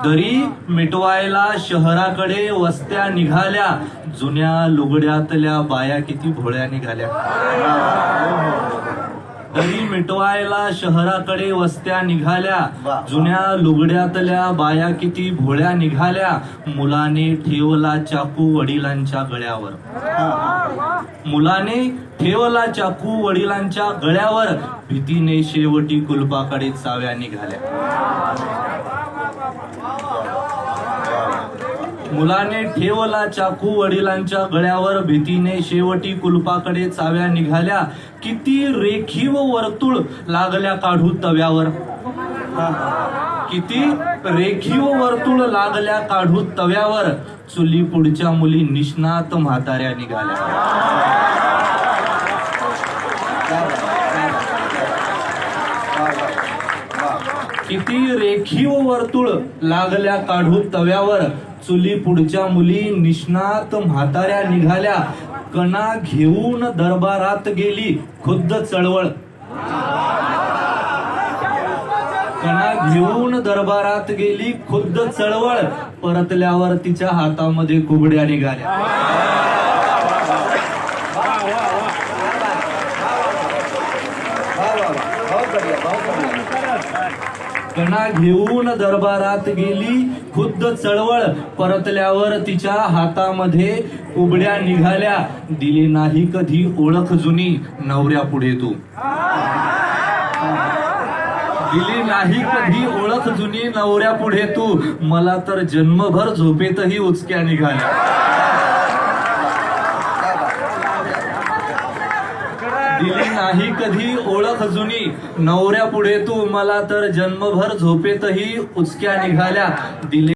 दरी मिटवायला शहराकडे वस्त्या निघाल्या, जुन्या लुगड्यातल्या बाया किती भोळ्या निघाल्या. दरी मिटवायला शहराकडे वस्त्या निघाल्या, जुन्या लुगड्यातल्या बाया किती भोळ्या निघाल्या. मुलाने ठेवला चाकू वडिलांच्या गळ्यावर, मुलाने ठेवला चाकू वडिलांच्या गळ्यावर, भीतीने शेवटी कुलपाकडे चाव्या निघाल्या. मुलाने ठेवला चाकू वडिलांच्या गळ्यावर, भीतीने शेवटी कुलपाकडे चाव्या निघाल्या. किती रेखीव वर्तुळ लागल्या काढू तव्यावर, किती रेखीव वर्तुळ लागल्या काढू तव्यावर, चुली पुढच्या मुली निष्णात म्हाताऱ्या निघाल्या. किती रेखीव वर्तुळ लागल्या काढू तव्यावर, चुली पुढच्या मुली निष्णात म्हाताऱ्या निघाल्या. कणा घेऊन दरबारात गेली खुद्द चळवळ, कणा घेऊन दरबारात गेली खुद्द चळवळ, परतल्यावर तिच्या हातामध्ये कुबड्या निघाल्या. कणा घेऊन दरबारात गेली खुद्द चळवळ, परतल्यावर तिच्या हातामध्ये कुबड्या निघाल्या. दिली नाही कधी ओळख जुनी नवऱ्या पुढे तू, दिली नाही कधी ओळख जुनी नवऱ्या पुढे तू, मला तर जन्मभर झोपेतही उचक्या निघाल्या. दिली नाही कधी ओळख जुनी नवऱ्या पुढे तू, मला तर जन्मभर झोपेतही उचक्या निघाल्या. दिली